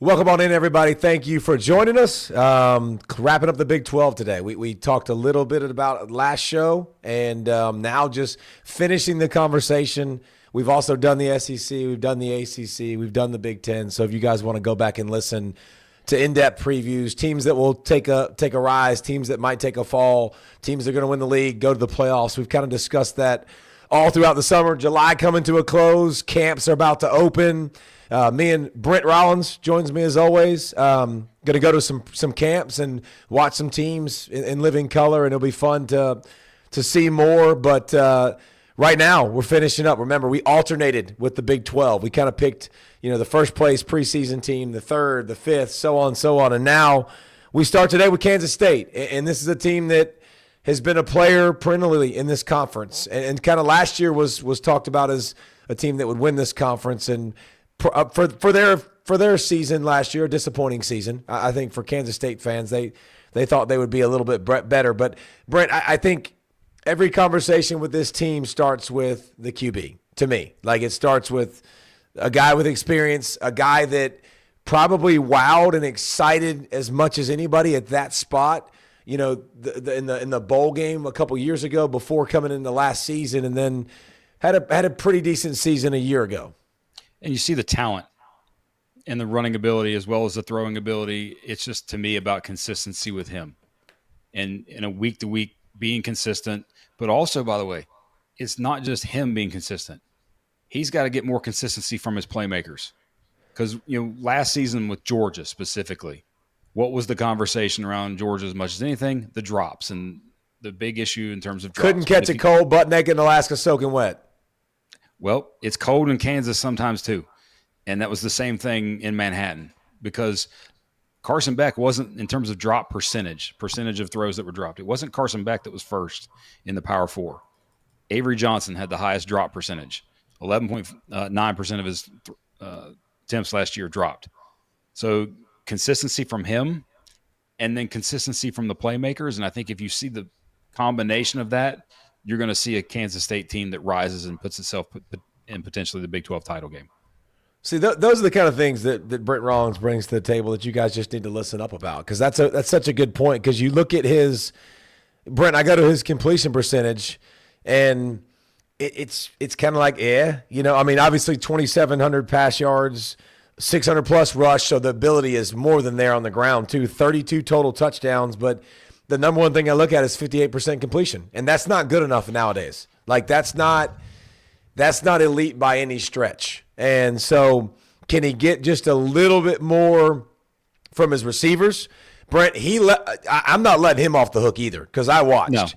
Welcome on in, everybody. Thank you for joining us. Wrapping up the Big 12 today. We talked a little bit about last show, and now just finishing the conversation. We've also done the SEC, we've done the ACC, we've done the Big 10. So if you guys want to go back and listen to in-depth previews, teams that will take a rise, teams that might take a fall, teams that are going to win the league, go to the playoffs. We've kind of discussed that all throughout the summer. July coming to a close. Camps are about to open. Me and Brent Rollins joins me as always. Going to go to some camps and watch some teams in living color, and it'll be fun to see more. But right now we're finishing up. Remember, we alternated with the Big 12. We kind of picked, the first place preseason team, the third, the fifth, so on. And now we start today with Kansas State, and this is a team that has been a player perennially in this conference, and kind of last year was talked about as a team that would win this conference. And for their season last year, a disappointing season, I think, for Kansas State fans. They thought they would be a little bit better. But, Brent, I think every conversation with this team starts with the QB, to me. Like, it starts with a guy with experience, a guy that probably wowed and excited as much as anybody at that spot, in the bowl game a couple years ago before coming into last season, and then had a pretty decent season a year ago. And you see the talent and the running ability as well as the throwing ability. It's just, to me, about consistency with him. And in a week-to-week being consistent. But also, by the way, it's not just him being consistent. He's got to get more consistency from his playmakers. Because, last season with Georgia specifically, what was the conversation around Georgia as much as anything? The drops and the big issue in terms of drops. Couldn't catch a cold, butt naked in Alaska, soaking wet. Well, it's cold in Kansas sometimes too. And that was the same thing in Manhattan, because Carson Beck wasn't, in terms of drop percentage of throws that were dropped, it wasn't Carson Beck that was first in the Power Four. Avery Johnson had the highest drop percentage. 11.9% of his attempts last year dropped. So consistency from him, and then consistency from the playmakers. And I think if you see the combination of that, you're going to see a Kansas State team that rises and puts itself in potentially the Big 12 title game. See, those are the kind of things that Brent Rollins brings to the table that you guys just need to listen up about, because that's such a good point. Because you look at Brent, I go to his completion percentage, and it's kind of like, obviously 2,700 pass yards, 600 plus rush, so the ability is more than there on the ground too. 32 total touchdowns, but the number one thing I look at is 58% completion, and that's not good enough nowadays. Like, that's not elite by any stretch. And so, can he get just a little bit more from his receivers? Brent, I'm not letting him off the hook either, because I watched. No.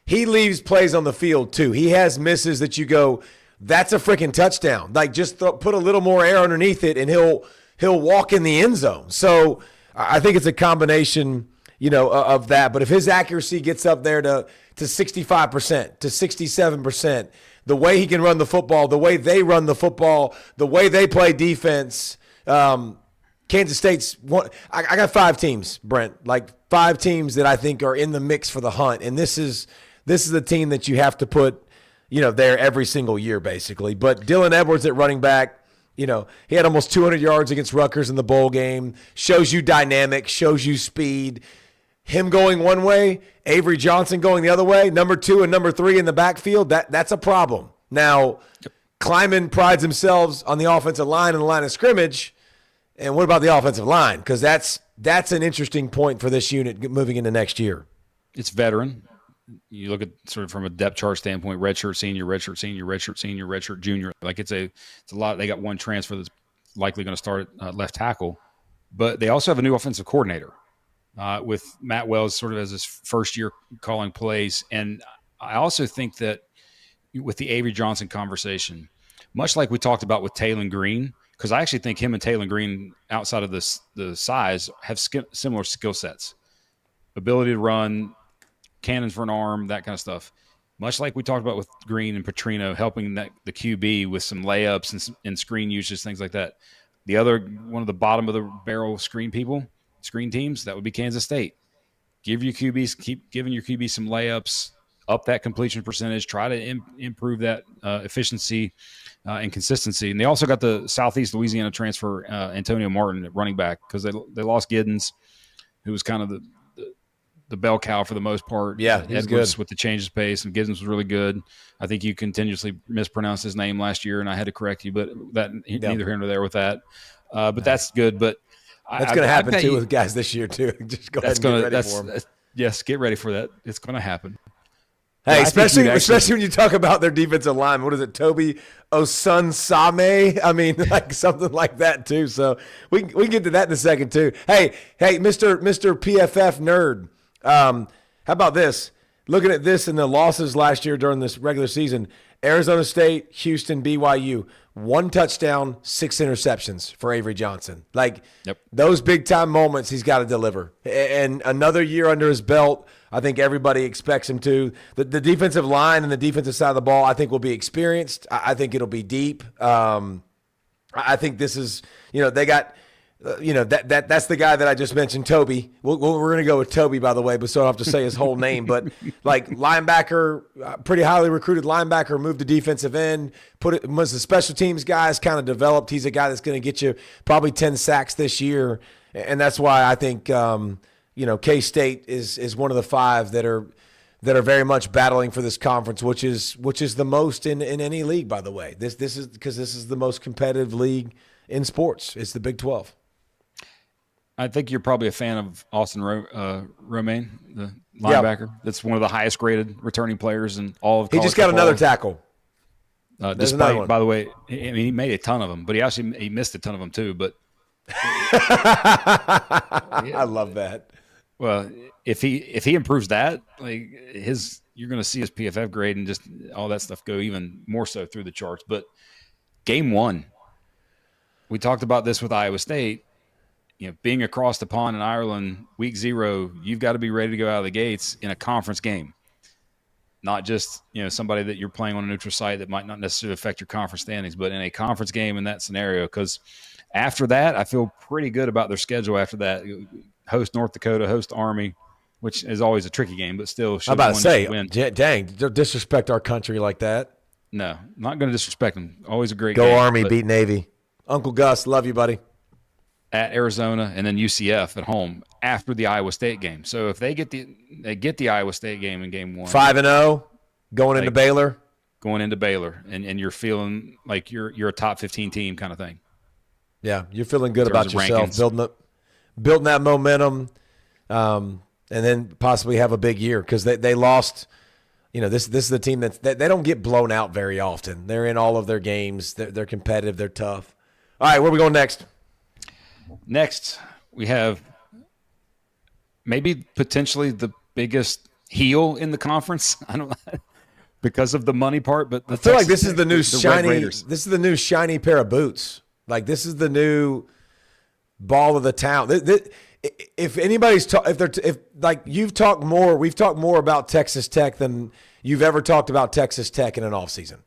He leaves plays on the field too. He has misses that you go, that's a freaking touchdown. Like, just put a little more air underneath it, and he'll walk in the end zone. So I think it's a combination, of that. But if his accuracy gets up there to 65%, to 67%, the way he can run the football, the way they run the football, the way they play defense, Kansas State's one. I got 5 teams, Brent, like 5 teams that I think are in the mix for the hunt. And this is a team that you have to put, there every single year, basically. But Dylan Edwards at running back, he had almost 200 yards against Rutgers in the bowl game. Shows you dynamic, shows you speed. Him going one way, Avery Johnson going the other way, number 2 and number 3 in the backfield, that's a problem. Now, Kleiman prides themselves on the offensive line and the line of scrimmage. And what about the offensive line? Because that's an interesting point for this unit moving into next year. It's veteran. You look at sort of from a depth chart standpoint, redshirt senior, redshirt senior, redshirt senior, redshirt junior. Like, it's a lot. They got one transfer that's likely going to start at left tackle. But they also have a new offensive coordinator. With Matt Wells sort of as his first year calling plays. And I also think that with the Avery Johnson conversation, much like we talked about with Taylon Green, because I actually think him and Taylon Green, outside of the size, have similar skill sets. Ability to run, cannons for an arm, that kind of stuff. Much like we talked about with Green and Petrino, helping the QB with some layups and screen usage, things like that. The other, one of the bottom of the barrel screen teams, that would be Kansas State. Keep giving your QB some layups, up that completion percentage, try to improve that efficiency and consistency. And they also got the Southeast Louisiana transfer, Antonio Martin, at running back, because they lost Giddens, who was kind of the bell cow for the most part. Yeah, he's Edwards good with the change of pace, and Giddens was really good. I think you continuously mispronounced his name last year, and I had to correct you, but neither here nor there with that. But that's good. But that's going to happen too with guys this year too. Just go ahead and get ready for them. Yes, get ready for that. It's going to happen. Hey, especially when you talk about their defensive line. What is it, Toby Osunsame? I mean, like something like that too. So we can get to that in a second too. Hey, Mr. PFF nerd. How about this? Looking at this and the losses last year during this regular season, Arizona State, Houston, BYU, 1 touchdown, 6 interceptions for Avery Johnson. Like those big time moments, he's got to deliver. And another year under his belt, I think everybody expects him to. The defensive line and the defensive side of the ball, I think, will be experienced. I think it'll be deep. I think this is, they got, that's the guy that I just mentioned, Toby. We're going to go with Toby, by the way, but so I don't have to say his whole name. But like linebacker, pretty highly recruited linebacker, moved to defensive end, was the special teams guys kind of developed. He's a guy that's going to get you probably 10 sacks this year. And that's why I think, K-State is one of the 5 that are very much battling for this conference, which is the most in any league, by the way. This is because this is the most competitive league in sports. It's the Big 12. I think you're probably a fan of Austin Romaine, the linebacker. That's one of the highest graded returning players in all of college He just got football. another tackle. Despite, by the way, he made a ton of them, but he missed a ton of them too. But I love that. Well, if he improves that, like you're going to see his PFF grade and just all that stuff go even more so through the charts. But game 1, we talked about this with Iowa State. Being across the pond in Ireland, week 0, you've got to be ready to go out of the gates in a conference game, not just somebody that you're playing on a neutral site that might not necessarily affect your conference standings, but in a conference game in that scenario. Because after that, I feel pretty good about their schedule. After that, host North Dakota, host Army, which is always a tricky game, but still should I'm about to say, win. Dang, don't disrespect our country like that. No, not going to disrespect them. Always a great game. Go Army, beat Navy. Uncle Gus, love you, buddy. At Arizona and then UCF at home after the Iowa State game. So if they get the Iowa State game in game 1, 5-0, going into Baylor, and you're feeling like you're a top 15 team kind of thing. Yeah, you're feeling good about yourself, building that momentum, and then possibly have a big year because they lost. This is the team that they don't get blown out very often. They're in all of their games. They're competitive. They're tough. All right, where are we going next? Next, we have maybe potentially the biggest heel in the conference. I don't know because of the money part, but I feel like this is the new shiny. This is the new shiny pair of boots. Like this is the new ball of the town. If anybody's we've talked more about Texas Tech than you've ever talked about Texas Tech in an offseason.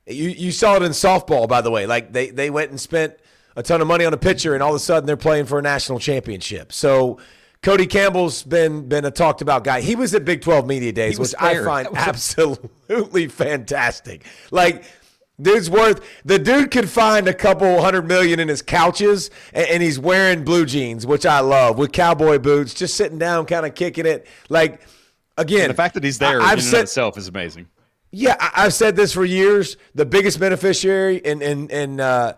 You saw it in softball, by the way. Like they went and spent a ton of money on a pitcher, and all of a sudden they're playing for a national championship. So Cody Campbell's been a talked about guy. He was at Big 12 Media Days, which I find absolutely fantastic. Like the dude could find a couple $100 million in his couches, and he's wearing blue jeans, which I love, with cowboy boots, just sitting down, kind of kicking it. Like, again, and the fact that he's there in and of itself is amazing. Yeah, I've said this for years. The biggest beneficiary in NIL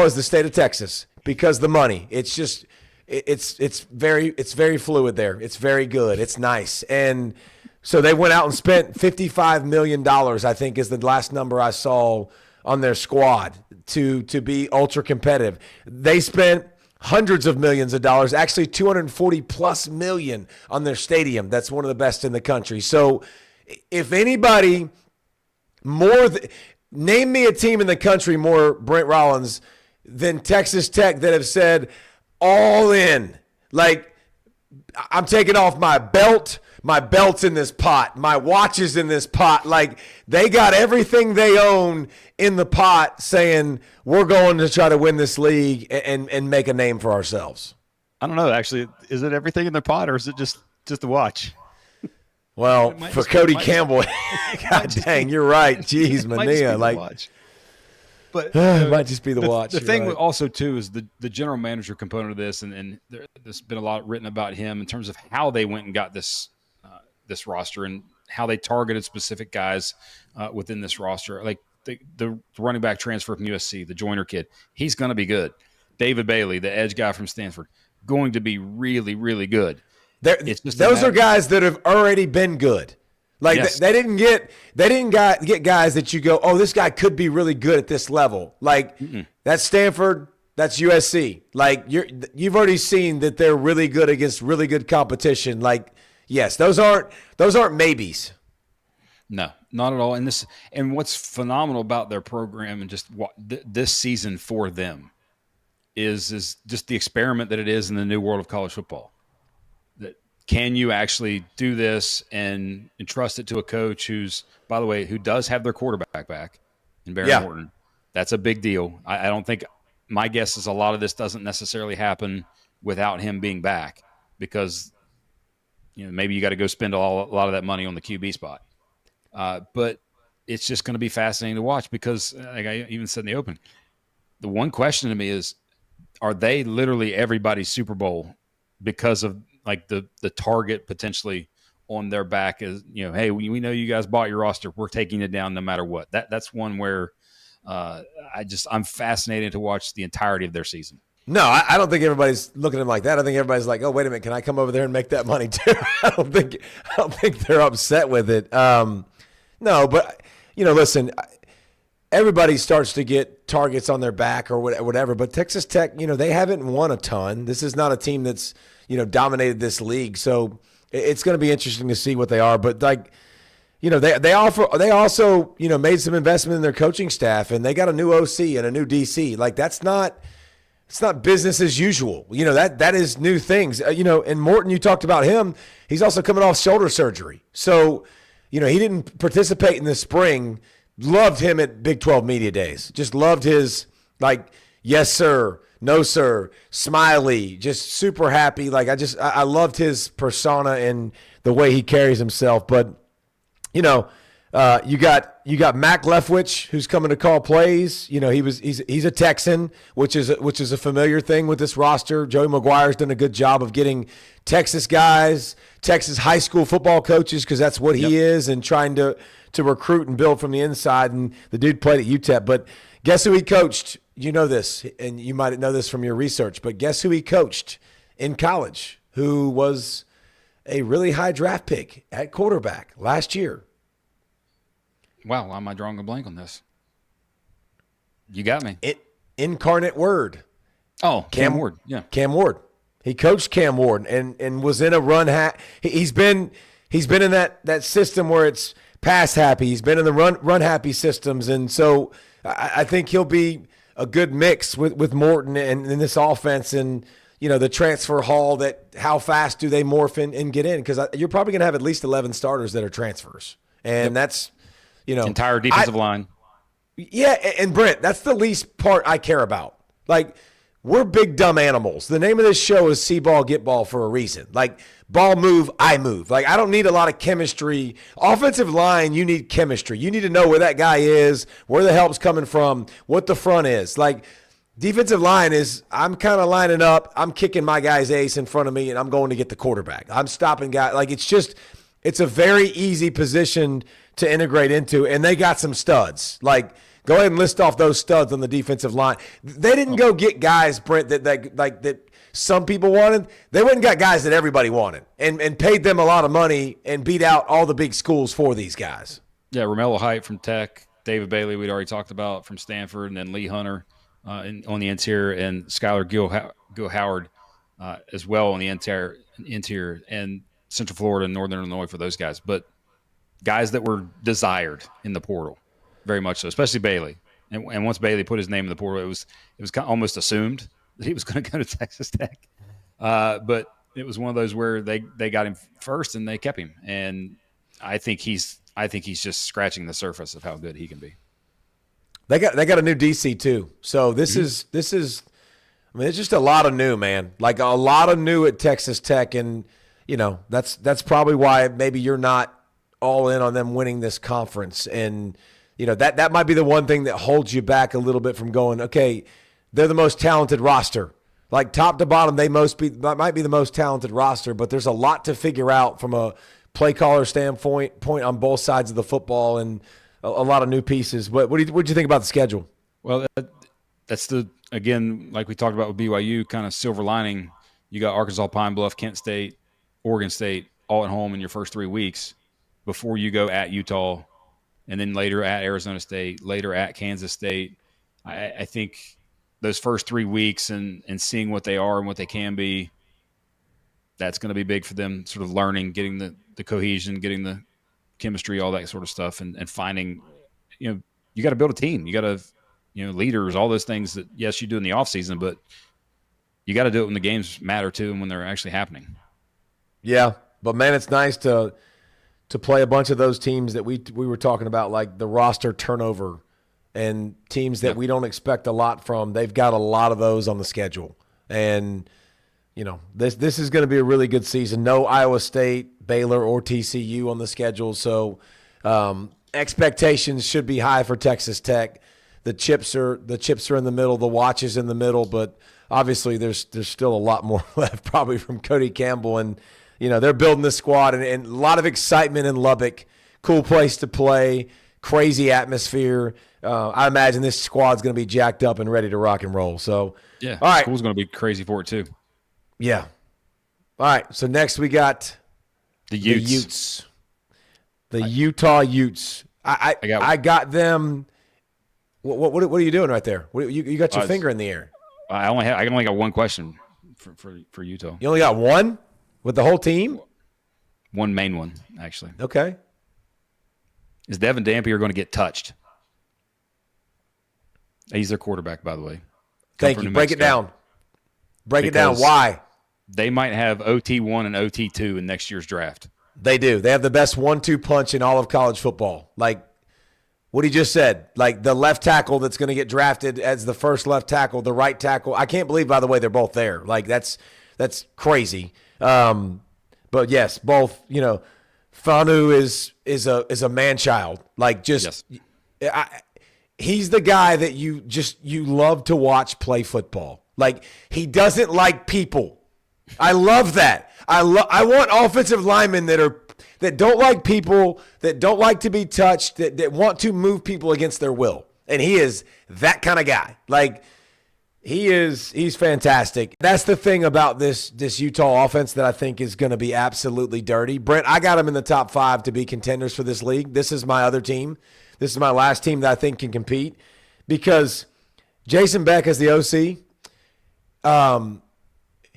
is the state of Texas because the money. It's just it's very fluid there. It's very good. It's nice. And so they went out and spent $55 million, I think is the last number I saw on their squad to be ultra competitive. They spent hundreds of millions of dollars, actually 240 plus million on their stadium. That's one of the best in the country. So if anybody name me a team in the country more, Brent Rollins, than Texas Tech that have said all in. Like, I'm taking off my belt. My belt's in this pot. My watch is in this pot. Like, they got everything they own in the pot saying, we're going to try to win this league and make a name for ourselves. I don't know, actually. Is it everything in the pot or is it just the watch? Well, for Cody Campbell, God dang, you're right. Jeez, Mania, like watch. But it might just be the watch. The thing also too is the general manager component of this, and there's been a lot written about him in terms of how they went and got this roster and how they targeted specific guys within this roster. Like the running back transfer from USC, the Joyner kid, he's going to be good. David Bailey, the edge guy from Stanford, going to be really, really good. Those are guys that have already been good. Like yes. they didn't get guys that you go, oh, this guy could be really good at this level. Like that's Stanford, that's USC. Like you've already seen that they're really good against really good competition. Like yes, those aren't maybes. No, not at all. And what's phenomenal about their program and just this season for them is just the experiment that it is in the new world of college football. That can you actually do this and entrust it to a coach who does have their quarterback back in Barry Morton? That's a big deal. I don't think my guess is a lot of this doesn't necessarily happen without him being back because maybe you got to go spend a lot of that money on the QB spot. But it's just going to be fascinating to watch because, like I even said in the open, the one question to me is, are they literally everybody's Super Bowl because of like the target potentially on their back is, hey, we know you guys bought your roster. We're taking it down no matter what. That's one where I'm fascinated to watch the entirety of their season. No, I don't think everybody's looking at him like that. I think everybody's like, oh, wait a minute, can I come over there and make that money too? I don't think they're upset with it. No, but listen, everybody starts to get targets on their back or whatever. But Texas Tech, they haven't won a ton. This is not a team that's dominated this league, so it's going to be interesting to see what they are. But like, they also made some investment in their coaching staff, and they got a new OC and a new DC. Like it's not business as usual. That is new things. And Morton, you talked about him. He's also coming off shoulder surgery. So, he didn't participate in the spring. Loved him at Big 12 Media Days. Just loved his, like, yes, sir, no, sir, smiley, just super happy. Like, I loved his persona and the way he carries himself. But, you got Mac Leftwich, who's coming to call plays. He's a Texan, which is a familiar thing with this roster. Joey McGuire's done a good job of getting Texas guys, Texas high school football coaches, because that's what he is, and trying to recruit and build from the inside. And the dude played at UTEP. But guess who he coached? You know this, and you might know this from your research. But guess who he coached in college? Who was a really high draft pick at quarterback last year? Wow, why am I drawing a blank on this? You got me. Incarnate Word. Oh, Cam Ward. Yeah. Cam Ward. He coached Cam Ward and was in a run he's been in that system where it's pass happy. He's been in the run happy systems, and so I think he'll be a good mix with Morton and in this offense, and the transfer hall, that how fast do they morph in and get in, because you're probably going to have at least 11 starters that are transfers, and that's entire defensive line. Yeah, and Brent, that's the least part I care about. Like, we're big dumb animals. The name of this show is See Ball, Get Ball for a reason. Like, ball move, I move. Like, I don't need a lot of chemistry. Offensive line, you need chemistry. You need to know where that guy is, where the help's coming from, what the front is. Like, defensive line is, I'm kind of lining up, I'm kicking my guy's ace in front of me, and I'm going to get the quarterback. I'm stopping guys. Like, it's a very easy position to integrate into, and they got some studs. Like, go ahead and list off those studs on the defensive line. They didn't go get guys, Brent, that some people wanted. They went and got guys that everybody wanted and paid them a lot of money and beat out all the big schools for these guys. Yeah, Romello Height from Tech, David Bailey we'd already talked about from Stanford, and then Lee Hunter on the interior, and Skylar Gill Howard as well on the interior, and Central Florida and Northern Illinois for those guys. But guys that were desired in the portal, very much so, especially Bailey. And once Bailey put his name in the portal, it was kind of almost assumed that he was going to go to Texas Tech. But it was one of those where they got him first and they kept him. And I think he's just scratching the surface of how good he can be. They got a new DC too. So this is I mean, it's just a lot of new, man. Like a lot of new at Texas Tech, and that's probably why maybe you're not all in on them winning this conference. And, that might be the one thing that holds you back a little bit from going, okay, they're the most talented roster. Like top to bottom, might be the most talented roster, but there's a lot to figure out from a play caller standpoint on both sides of the football and a lot of new pieces. What do you think about the schedule? Well, that's again, like we talked about with BYU, kind of silver lining. You got Arkansas, Pine Bluff, Kent State, Oregon State all at home in your first 3 weeks before you go at Utah and then later at Arizona State, later at Kansas State. I think those first 3 weeks and seeing what they are and what they can be, that's going to be big for them, sort of learning, getting the cohesion, getting the chemistry, all that sort of stuff, and finding, you got to build a team. You got to, leaders, all those things that, yes, you do in the off season, but you got to do it when the games matter too and when they're actually happening. Yeah, but man, it's nice to play a bunch of those teams that we were talking about, like the roster turnover and teams that we don't expect a lot from. They've got a lot of those on the schedule. And, this is going to be a really good season. No Iowa State, Baylor, or TCU on the schedule. So expectations should be high for Texas Tech. The chips are in the middle, the watch is in the middle, but obviously there's still a lot more left probably from Cody Campbell. And, they're building this squad and a lot of excitement in Lubbock. Cool place to play, crazy atmosphere. I imagine this squad's going to be jacked up and ready to rock and roll. So, yeah, all right. School's going to be crazy for it too. Yeah. All right. So next we got the Utes. The Utah Utes. I got them. What are you doing right there? You got your finger in the air. I only got one question for Utah. You only got one with the whole team? One main one, actually. Okay. Is Devin Dampier going to get touched? He's their quarterback, by the way. Thank you. Break it down. Break it down. Why? They might have OT1 and OT2 in next year's draft. They do. They have the best 1-2 punch in all of college football. Like what he just said, like the left tackle that's going to get drafted as the first left tackle, the right tackle. I can't believe, by the way, they're both there. Like that's crazy. But yes, both. Fanu is a man child. Like just, yes. He's the guy that you love to watch play football. Like he doesn't like people. I love that. I want offensive linemen that don't like people, that don't like to be touched, that want to move people against their will. And he is that kind of guy. Like he's fantastic. That's the thing about this Utah offense that I think is going to be absolutely dirty. Brent, I got him in the top 5 to be contenders for this league. This is my other team. This is my last team that I think can compete because Jason Beck is the OC.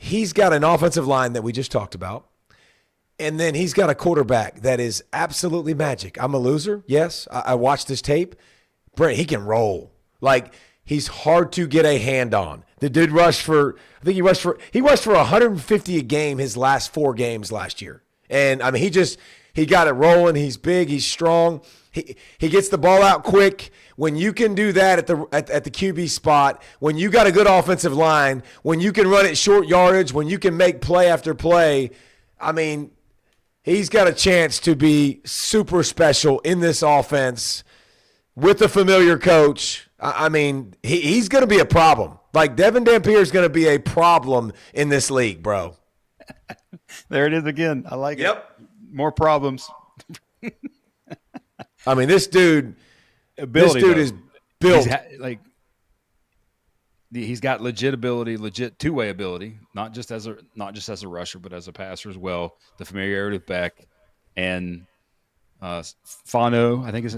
He's got an offensive line that we just talked about. And then he's got a quarterback that is absolutely magic. I'm a loser. Yes, I watched this tape. Brent, he can roll. Like, he's hard to get a hand on. The dude rushed for 150 a game his last 4 games last year. And, I mean, he got it rolling. He's big. He's strong. He gets the ball out quick. When you can do that at the QB spot, when you got a good offensive line, when you can run it short yardage, when you can make play after play, I mean, he's got a chance to be super special in this offense with a familiar coach. I mean, he's going to be a problem. Like, Devin Dampier is going to be a problem in this league, bro. There it is again. I like it. More problems. I mean, this dude is built. He's got legit ability, legit two-way ability, not just as a rusher, but as a passer as well. The familiarity with Beck and Fano, I think is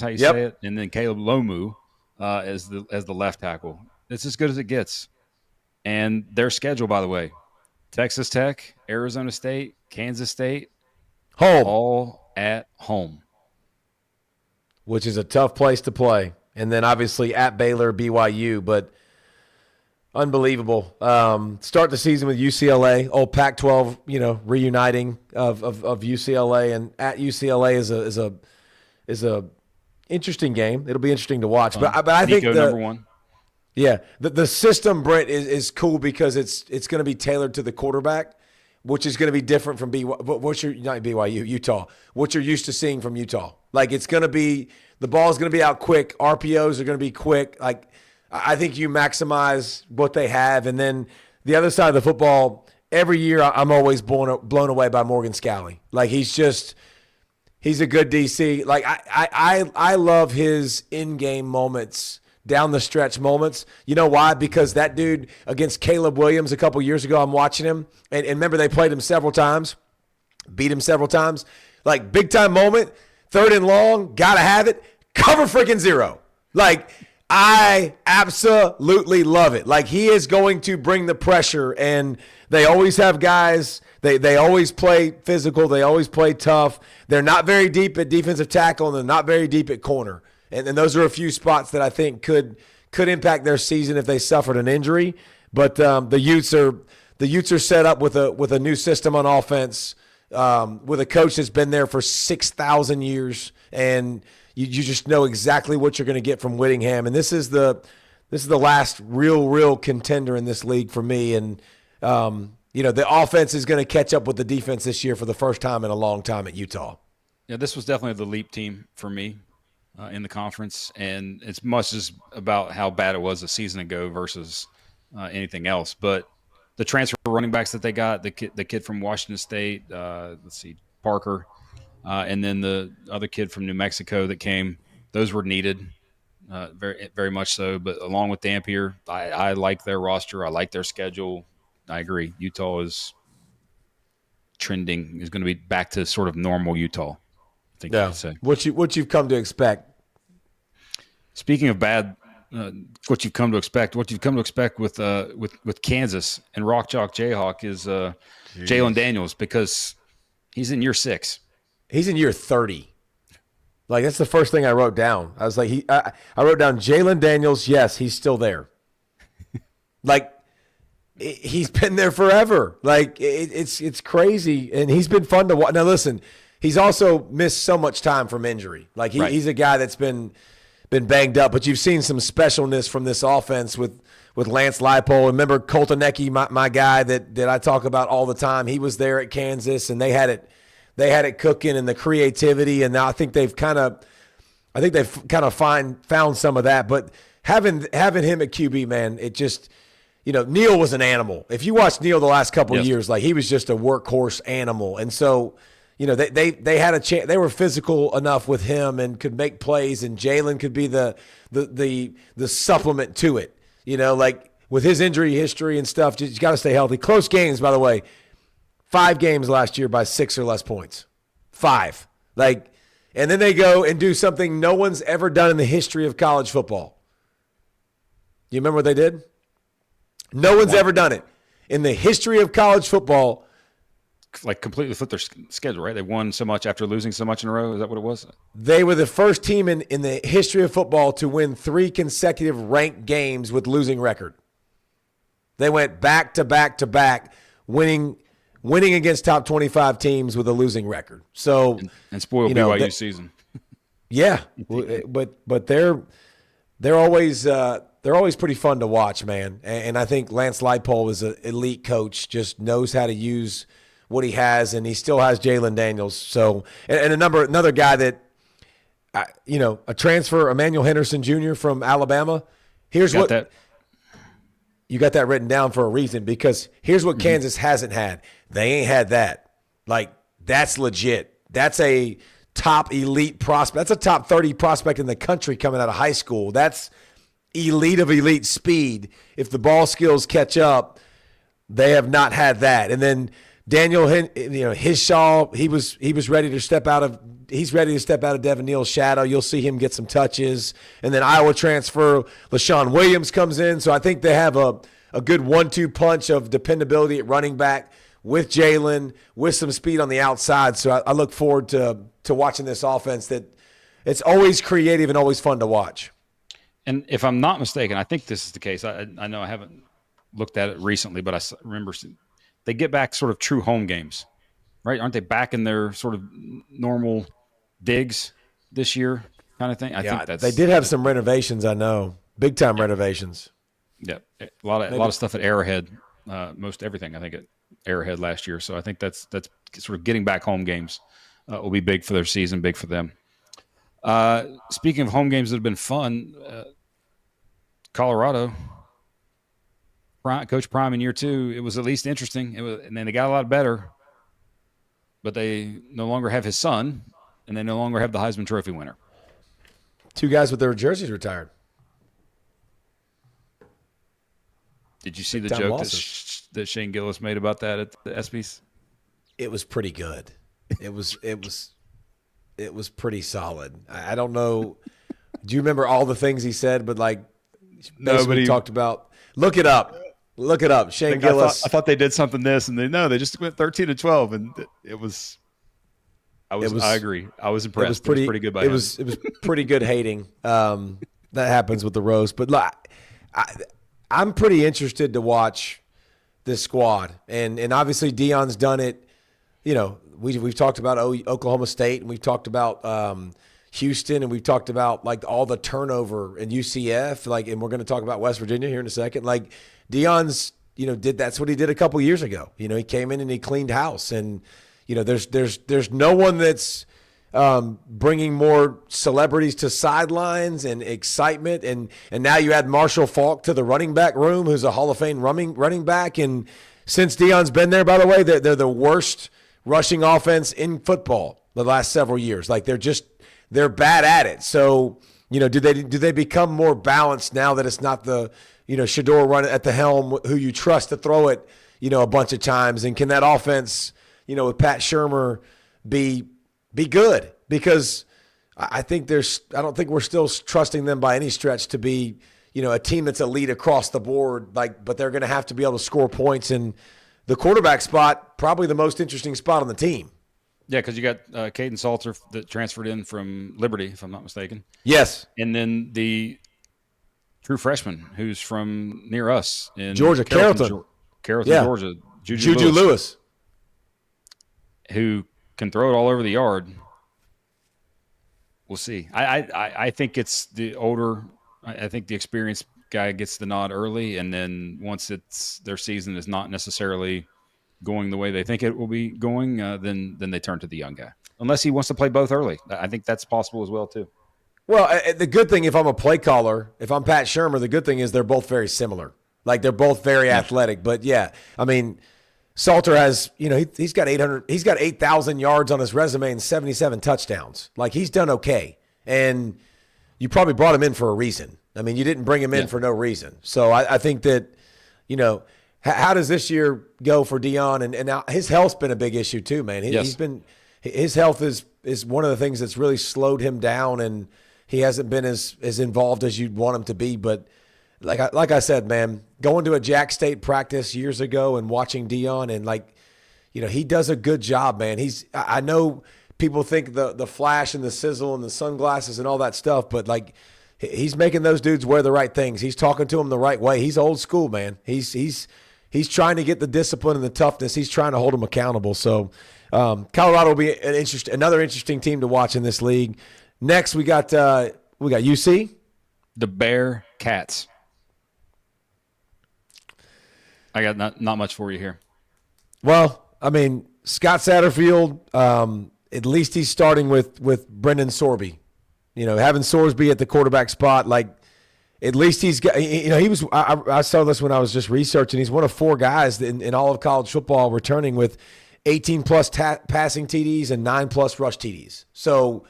how you say it, and then Caleb Lomu as the left tackle. It's as good as it gets. And their schedule, by the way, Texas Tech, Arizona State, Kansas State, all at home. Which is a tough place to play. And then obviously at Baylor, BYU, but unbelievable. Start the season with UCLA, old Pac-12, reuniting of UCLA, and at UCLA is a interesting game. It'll be interesting to watch. But I think number 1. Yeah, the system, Brent, is cool because it's going to be tailored to the quarterback. which is going to be different from what's your not BYU, Utah. What you're used to seeing from Utah. Like it's going to be the ball's going to be out quick. RPOs are going to be quick. Like I think you maximize what they have, and then the other side of the football. Every year, I'm always blown away by Morgan Scalley. Like he's a good DC. Like I love his in-game moments, down the stretch moments. You know why? Because that dude against Caleb Williams a couple years ago, I'm watching him, and remember they played him several times, beat him several times. Like big time moment, 3rd and long, gotta have it. Cover freaking zero. Like I absolutely love it. Like he is going to bring the pressure, and they always have guys. They always play physical. They always play tough. They're not very deep at defensive tackle, and they're not very deep at corner. And those are a few spots that I think could impact their season if they suffered an injury. But the Utes are set up with a new system on offense, with a coach that's been there for 6,000 years, and you just know exactly what you're going to get from Whittingham. And this is the last real contender in this league for me. And the offense is going to catch up with the defense this year for the first time in a long time at Utah. Yeah, this was definitely the leap team for me in the conference, and it's much as about how bad it was a season ago versus anything else. But the transfer running backs that they got, the kid from Washington State, Parker, and then the other kid from New Mexico that came, those were needed, very very much so. But along with Dampier, I like their roster. I like their schedule. I agree. Utah is going to be back to sort of normal Utah, I think you could say. What you've come to expect. Speaking of bad, what you've come to expect with Kansas and Rock Chalk Jayhawk is Jalen Daniels, because he's in year 6. He's in year 30. Like that's the first thing I wrote down. I was like, I wrote down Jalen Daniels. Yes, he's still there. Like he's been there forever. Like it's crazy, and he's been fun to watch. Now listen, he's also missed so much time from injury. Like he's a guy that's been banged up, but you've seen some specialness from this offense with Lance Leipold. Remember Colton Ecke, my guy that I talk about all the time. He was there at Kansas, and they had it cooking, and the creativity. And now I think they've kind of found some of that. But having him at QB, man, it just. Neal was an animal. If you watch Neal the last couple of years, like he was just a workhorse animal. And so, they had a chance. They were physical enough with him and could make plays, and Jalen could be the supplement to it. Like with his injury history and stuff, you got to stay healthy. Close games, by the way. 5 games last year by 6 or less points. 5. Like, and then they go and do something no one's ever done in the history of college football. Do you remember what they did? No one's ever done it in the history of college football. Like completely flipped their schedule, right? They won so much after losing so much in a row. Is that what it was? They were the first team in the history of football to win 3 consecutive ranked games with losing record. They went back to back to back, winning against top 25 teams with a losing record. So and spoiled BYU season. Yeah, but they're always pretty fun to watch, man. And I think Lance Leipold is an elite coach, just knows how to use what he has, and he still has Jalen Daniels. So, and another guy that, a transfer, Emmanuel Henderson Jr. from Alabama. Here's what you got that written down for a reason, because here's what Kansas hasn't had. They ain't had that. Like, that's legit. That's a top elite prospect. That's a top 30 prospect in the country coming out of high school. That's elite of elite speed. If the ball skills catch up, they have not had that. And then Daniel, Hishaw, he's ready to step out of Devin Neal's shadow. You'll see him get some touches. And then Iowa transfer, LaShawn Williams comes in. So I think they have a good 1-2 punch of dependability at running back with Jalen, with some speed on the outside. So I look forward to watching this offense that it's always creative and always fun to watch. And if I'm not mistaken, I think this is the case. I know I haven't looked at it recently, but I remember they get back sort of true home games, right? Aren't they back in their sort of normal digs this year kind of thing? I think they did have some renovations, I know. Big time renovations. Yeah. A lot of stuff at Arrowhead most everything, I think, at Arrowhead last year. So I think that's sort of getting back home games will be big for their season, big for them. Speaking of home games that have been fun, Colorado, Coach Prime in year 2, it was at least interesting. And then they got a lot better, but they no longer have his son, and they no longer have the Heisman Trophy winner. 2 guys with their jerseys retired. Did you see the joke that Shane Gillis made about that at the ESPYs? It was pretty good. It was pretty solid. I don't know. Do you remember all the things he said? But like, nobody talked about. Look it up. Look it up. Shane Gillis. I thought they did something this, and they just went 13-12, and it was. I agree. I was impressed. It was pretty good by him. It was pretty good hating. That happens with the roast, but look, I'm pretty interested to watch this squad, and obviously Deion's done it. You know, we've talked about Oklahoma State, and we've talked about Houston, and we've talked about like all the turnover in UCF, like, and we're going to talk about West Virginia here in a second. Like Deion's, that's what he did a couple years ago. He came in and he cleaned house, and there's no one that's bringing more celebrities to sidelines and excitement, and now you add Marshall Faulk to the running back room, who's a Hall of Fame running back, and since Deion's been there, by the way, they're the worst rushing offense in football the last several years. Like they're bad at it. So do they become more balanced now that it's not the Shador run at the helm who you trust to throw it a bunch of times, and can that offense with Pat Shurmur be good? Because I don't think we're still trusting them by any stretch to be, a team that's elite across the board. But they're going to have to be able to score points, and the quarterback spot, probably the most interesting spot on the team. Yeah, because you got Caden Salter that transferred in from Liberty, if I'm not mistaken. Yes. And then the true freshman who's from near us in Georgia, Carrollton, Georgia, Juju Lewis, who can throw it all over the yard. We'll see. I think it's the older. I think the experienced guy gets the nod early, and then once their season is not necessarily going the way they think it will be going, then they turn to the young guy. Unless he wants to play both early. I think that's possible as well too. Well, the good thing, if I'm a play caller, if I'm Pat Shurmur, the good thing is they're both very similar. Like they're both very athletic. But yeah, I mean, Salter has, he's got 8,000 yards on his resume and 77 touchdowns. Like he's done okay. And you probably brought him in for a reason. I mean, you didn't bring him in for no reason. So I think that, how does this year go for Deion? And now his health's been a big issue too, man. His health is one of the things that's really slowed him down, and he hasn't been as involved as you'd want him to be. But like I said, man, going to a Jack State practice years ago and watching Deion, and he does a good job, man. I know people think the flash and the sizzle and the sunglasses and all that stuff, but he's making those dudes wear the right things. He's talking to them the right way. He's old school, man. He's trying to get the discipline and the toughness. He's trying to hold them accountable. So Colorado will be another interesting team to watch in this league. Next, we got UC, the Bear Cats. I got not much for you here. Well, I mean, Scott Satterfield, at least he's starting with Brendan Sorby. Having Sorsby at the quarterback spot, at least he's got, he was, I saw this when I was just researching. He's one of 4 guys in all of college football returning with 18-plus passing TDs and 9-plus rush TDs. So,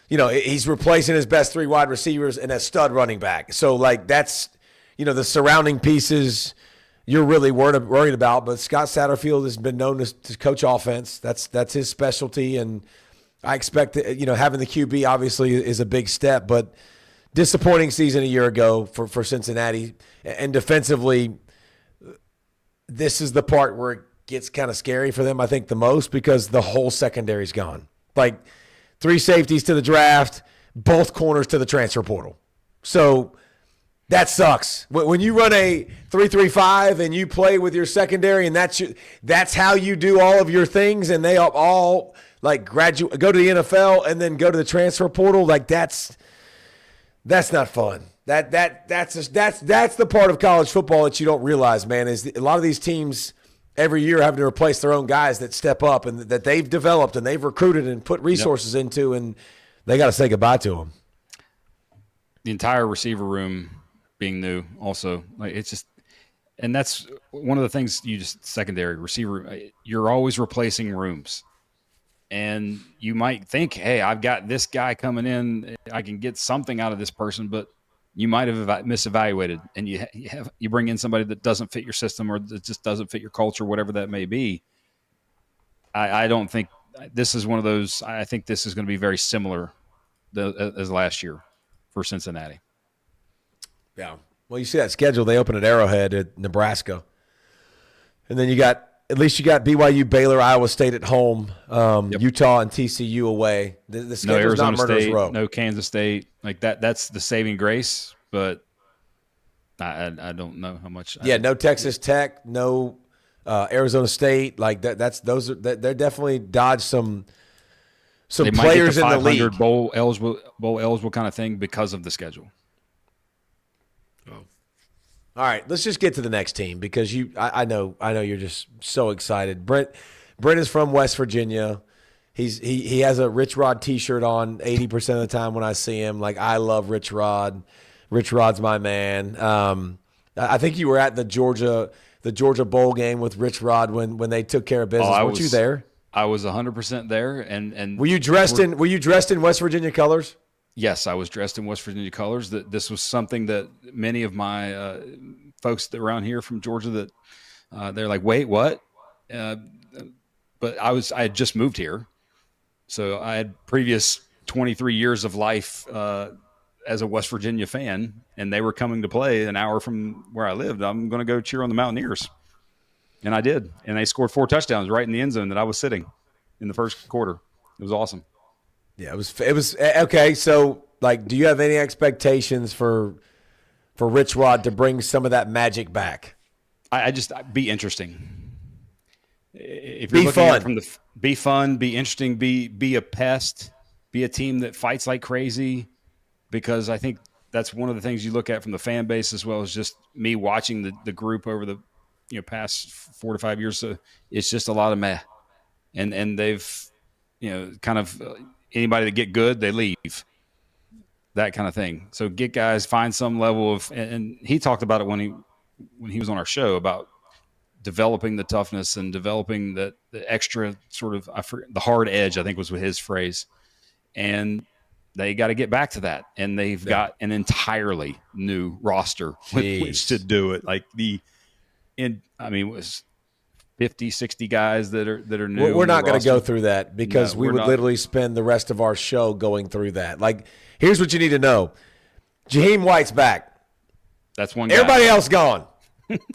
he's replacing his best 3 wide receivers and a stud running back. So, that's, the surrounding pieces you're really worried about. But Scott Satterfield has been known to coach offense. That's his specialty, and I expect that, having the QB obviously is a big step, but disappointing season a year ago for Cincinnati. And defensively, this is the part where it gets kind of scary for them, I think, the most, because the whole secondary's gone. 3 safeties to the draft, both corners to the transfer portal. So that sucks. When you run a 3-3-5 and you play with your secondary, and that's how you do all of your things, and they all graduate, go to the NFL and then go to the transfer portal, that's not fun. That's the part of college football that you don't realize, man. Is a lot of these teams every year having to replace their own guys that step up and that they've developed and they've recruited and put resources into, and they got to say goodbye to them. The entire receiver room being new, also, like it's just, and that's one of the things you just secondary receiver. You're always replacing rooms. And you might think, hey, I've got this guy coming in. I can get something out of this person, but you might have misevaluated, and you bring in somebody that doesn't fit your system or that just doesn't fit your culture, whatever that may be. I don't think this is one of those. I think this is going to be very similar as last year for Cincinnati. Yeah. Well, you see that schedule. They open at Arrowhead at Nebraska. And then you got BYU, Baylor, Iowa State at home, Utah and TCU away. The schedule's no not murderer's row. No Kansas State. Like that's the saving grace, but I don't know how much. Yeah, no Texas Tech, no Arizona State. Like they're definitely dodged some players in the league. Bowl eligible kind of thing because of the schedule. All right, let's just get to the next team because I know you're just so excited. Brent is from West Virginia. He has a Rich Rod T-shirt on 80% of the time when I see him. Like, I love Rich Rod. Rich Rod's my man. I think you were at the Georgia Bowl game with Rich Rod when they took care of business. Weren't you there? I was 100% there. And were you dressed in West Virginia colors? Yes, I was dressed in West Virginia colors. That this was something that many of my folks that around here from Georgia that they're like, wait, what? But I had just moved here, so I had previous 23 years of life as a West Virginia fan, and they were coming to play an hour from where I lived. I'm going to go cheer on the Mountaineers, and I did, and they scored 4 touchdowns right in the end zone that I was sitting in the first quarter. It was awesome. Yeah, it was okay. So, like, do you have any expectations for Rich Rod to bring some of that magic back? I'd be interesting. If you're looking at it be fun, be interesting, be a pest, be a team that fights like crazy, because I think that's one of the things you look at from the fan base as well as just me watching the group over the past 4 to 5 years. So it's just a lot of meh, and they've kind of. Anybody that get good, they leave. That kind of thing. So get guys, find some level of, and he talked about it when he was on our show about developing the toughness and developing the extra sort of, the hard edge, I think was his phrase. And they got to get back to that. And they've got an entirely new roster with which to do it. Like it was 50, 60 guys that are new. We're not going to go through that because we would literally spend the rest of our show going through that. Like, here's what you need to know. Jaheim White's back. That's one guy. Everybody else gone.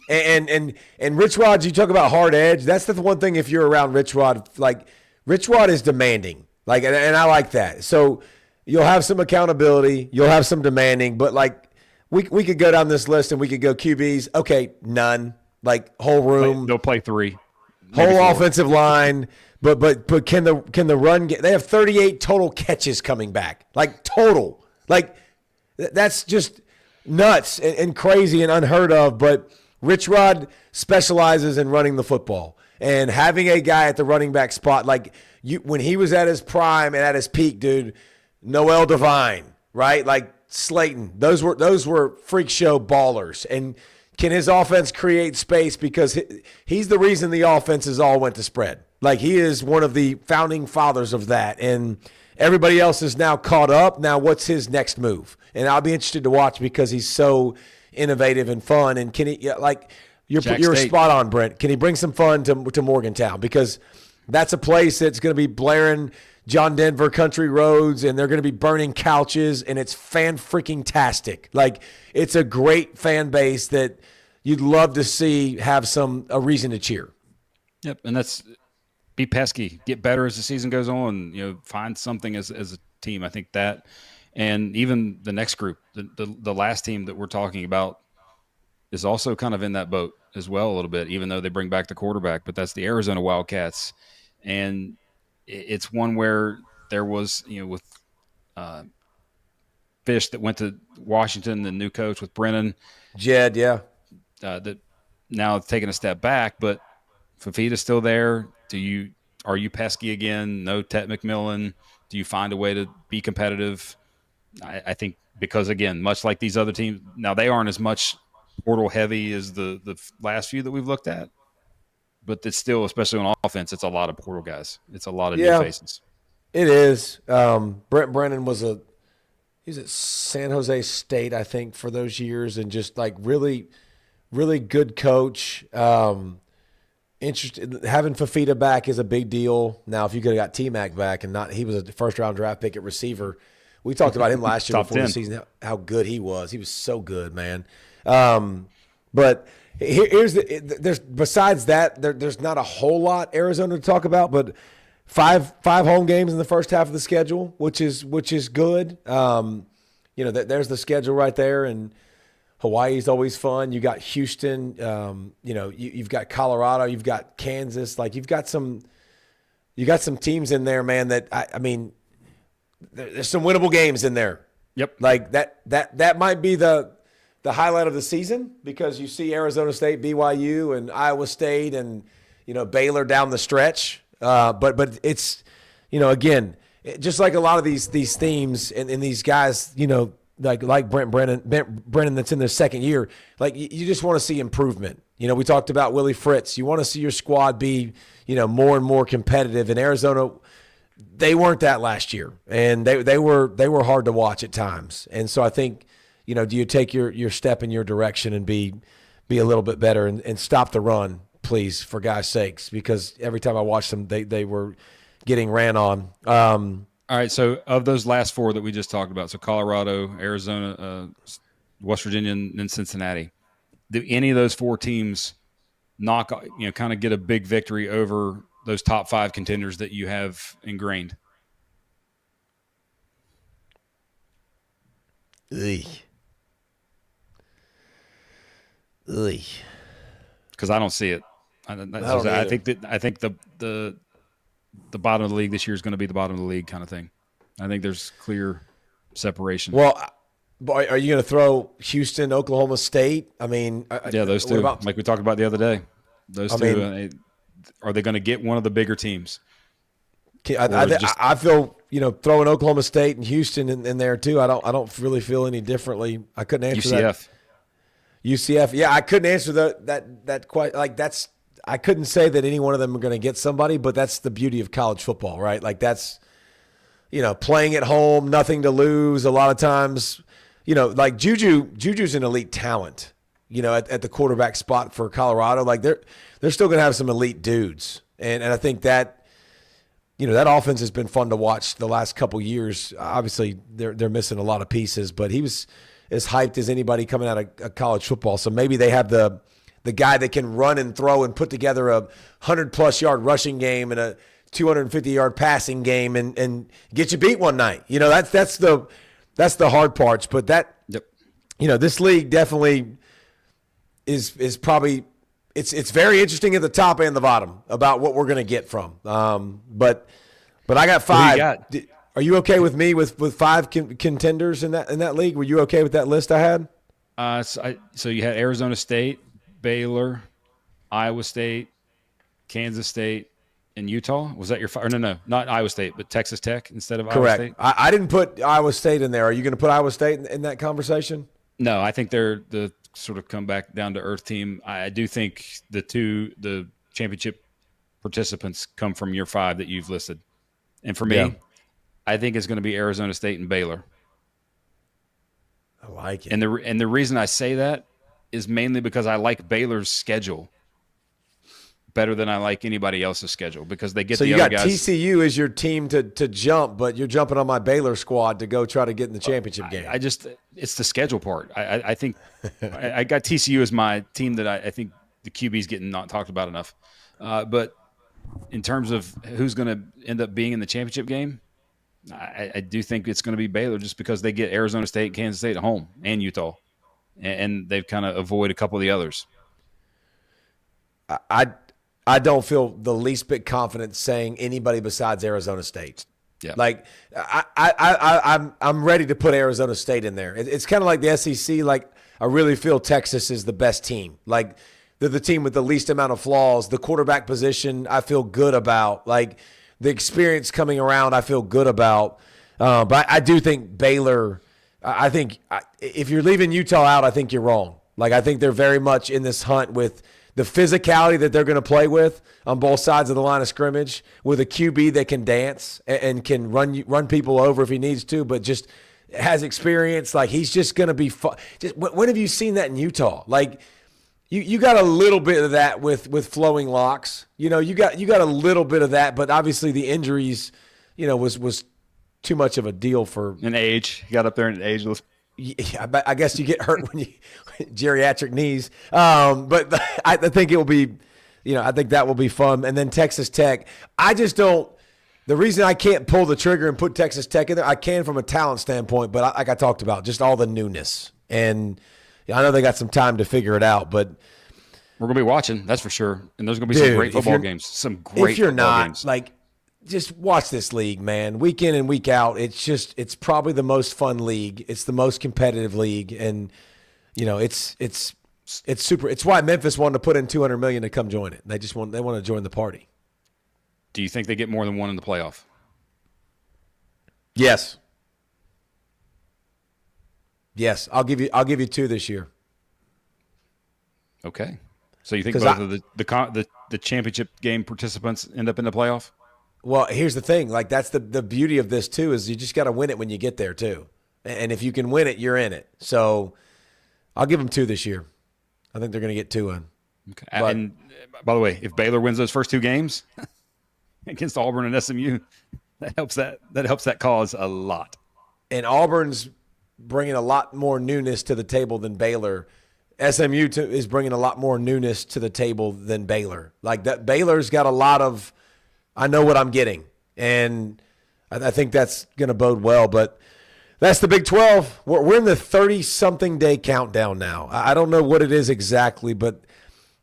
and Rich Rod, you talk about hard edge. That's the one thing if you're around Rich Rod. Like, Rich Rod is demanding. Like, and I like that. So you'll have some accountability. You'll have some demanding. But, like, we could go down this list and we could go QBs. Okay, none. Like, whole room. They'll play 3. Whole 4. Offensive line. But can the run get – they have 38 total catches coming back. Like, total. Like, that's just nuts and crazy and unheard of. But Rich Rod specializes in running the football. And having a guy at the running back spot, like when he was at his prime and at his peak, dude, Noel Devine, right? Like Slayton. Those were freak show ballers. And – can his offense create space? Because he's the reason the offenses all went to spread. Like, he is one of the founding fathers of that. And everybody else is now caught up. Now, what's his next move? And I'll be interested to watch because he's so innovative and fun. And can he, like, you're spot on, Brent. Can he bring some fun to Morgantown? Because that's a place that's going to be blaring John Denver country roads, and they're going to be burning couches, and it's fan-freaking-tastic. Like, it's a great fan base that you'd love to see have a reason to cheer. Yep, and that's be pesky, get better as the season goes on. Find something as a team. I think that, and even the next group, the last team that we're talking about, is also kind of in that boat as well a little bit, even though they bring back the quarterback. But that's the Arizona Wildcats, and it's one where there was, with Fish that went to Washington, the new coach with Brennan, Jed, yeah. that now taking a step back, but Fafita's still there. Are you pesky again? No Tet McMillan. Do you find a way to be competitive? I think because again, much like these other teams, now they aren't as much portal heavy as the last few that we've looked at, but it's still, especially on offense, it's a lot of portal guys. It's a lot of new Yeah, faces. it is. Brent Brennan he's at San Jose State, I think, for those years, and just like really, really good coach. Interested having Fafita back is a big deal. Now, if you could have got T-Mac back and not, he was a first round draft pick at receiver. We talked about him last year Top before 10. the season, how good he was. He was so good, man. But here's there's besides that, there's not a whole lot Arizona to talk about, but five home games in the first half of the schedule, which is good. There's the schedule right there, and Hawaii's always fun. You got Houston, you've got Colorado, you've got Kansas. Like you've got some teams in there, man. That I mean, there's some winnable games in there. Yep. Like that might be the highlight of the season because you see Arizona State, BYU, and Iowa State, and Baylor down the stretch. But it's again, just like a lot of these themes and these guys, like Brent Brennan that's in their second year, like you just want to see improvement. We talked about Willie Fritz. You want to see your squad be, more and more competitive. In Arizona, they weren't that last year, and they were hard to watch at times. And so I think, do you take your step in your direction and be a little bit better and stop the run, please, for guys' sakes, because every time I watched them, they were getting ran on. All right, so of those last four that we just talked about, so Colorado, Arizona, West Virginia, and then Cincinnati, do any of those four teams kind of get a big victory over those top five contenders that you have ingrained? Because I don't see it. I think the bottom of the league this year is going to be the bottom of the league kind of thing. I think there's clear separation. Well, are you going to throw Houston, Oklahoma State? I mean, yeah, those two. Like we talked about the other day, those two. Are they going to get one of the bigger teams? I feel throwing Oklahoma State and Houston in there too. I don't really feel any differently. I couldn't answer that. UCF, yeah, I couldn't answer that quite. Like I couldn't say that any one of them are going to get somebody, but that's the beauty of college football, right? Like that's, playing at home, nothing to lose. A lot of times, like Juju's an elite talent, at the quarterback spot for Colorado. Like they're still going to have some elite dudes, and I think that, that offense has been fun to watch the last couple years. Obviously, they're missing a lot of pieces, but he was as hyped as anybody coming out of college football. So maybe they have the guy that can run and throw and put together a 100+ yard rushing game and a 250-yard passing game and get you beat one night. That's the hard parts. But yep. This league definitely is probably it's very interesting at the top and the bottom about what we're going to get from. But I got five. Are you okay with me with five contenders in that league? Were you okay with that list I had? So you had Arizona State, Baylor, Iowa State, Kansas State, and Utah. Was that your five? No, not Iowa State, but Texas Tech instead of Correct. Iowa State? I didn't put Iowa State in there. Are you going to put Iowa State in that conversation? No, I think they're the sort of come back down to earth team. I do think the championship participants come from your five that you've listed. And for me, I think it's going to be Arizona State and Baylor. I like it. And the reason I say that is mainly because I like Baylor's schedule better than I like anybody else's schedule because they get the other guys. So you got TCU as your team to jump, but you're jumping on my Baylor squad to go try to get in the championship game. It's the schedule part. I think I got TCU as my team that I think the QB's getting not talked about enough. But in terms of who's going to end up being in the championship game, I do think it's going to be Baylor just because they get Arizona State, Kansas State at home, and Utah, and they've kind of avoid a couple of the others. I don't feel the least bit confident saying anybody besides Arizona State. Yeah. Like I'm ready to put Arizona State in there. It's kind of like the SEC. Like I really feel Texas is the best team. Like they're the team with the least amount of flaws. The quarterback position I feel good about. Like the experience coming around I feel good about. But I do think Baylor. I think if you're leaving Utah out, I think you're wrong. Like I think they're very much in this hunt with the physicality that they're going to play with on both sides of the line of scrimmage, with a QB that can dance and can run people over if he needs to, but just has experience. Like he's just going to be fun. Just when have you seen that in Utah? Like you got a little bit of that with flowing locks. You got a little bit of that, but obviously the injuries, was too much of a deal for an age. He got up there in age. Yeah, I guess you get hurt when you geriatric knees. But I think it will be, I think that will be fun. And then Texas Tech, I just don't. The reason I can't pull the trigger and put Texas Tech in there, I can from a talent standpoint, but like I talked about, just all the newness. And I know they got some time to figure it out, but we're gonna be watching, that's for sure. And there's gonna be some great football games. Some great. If you're not games. Like. Just watch this league, man. Week in and week out, it's probably the most fun league. It's the most competitive league, and it's super. It's why Memphis wanted to put in $200 million to come join it. They want to join the party. Do you think they get more than one in the playoff? Yes. Yes, I'll give you 2 this year. Okay, so you think both of the championship game participants end up in the playoff? Well, here's the thing. Like that's the beauty of this too, is you just got to win it when you get there too. And if you can win it, you're in it. So I'll give them 2 this year. I think they're going to get 2 in. Okay. And by the way, if Baylor wins those first 2 games against Auburn and SMU, that helps that cause a lot. And Auburn's bringing a lot more newness to the table than Baylor. SMU is bringing a lot more newness to the table than Baylor. Like that, Baylor's got a lot of. I know what I'm getting, and I think that's going to bode well. But that's the Big 12. We're in the 30-something day countdown now. I don't know what it is exactly, but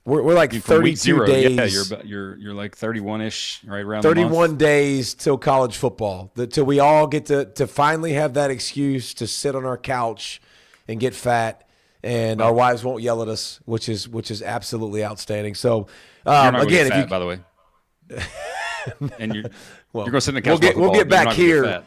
we're like 32 days. Yeah, you're like 31-ish, right around 31 days till college football, till we all get to finally have that excuse to sit on our couch and get fat, and our wives won't yell at us, which is absolutely outstanding. So again, fat, by the way. And you're going to sit in the couch. We'll get back here.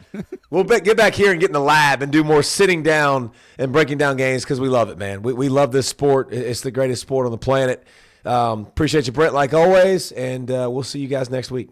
We'll get back here and get in the lab and do more sitting down and breaking down games because we love it, man. We love this sport. It's the greatest sport on the planet. Appreciate you, Brent, like always, and we'll see you guys next week.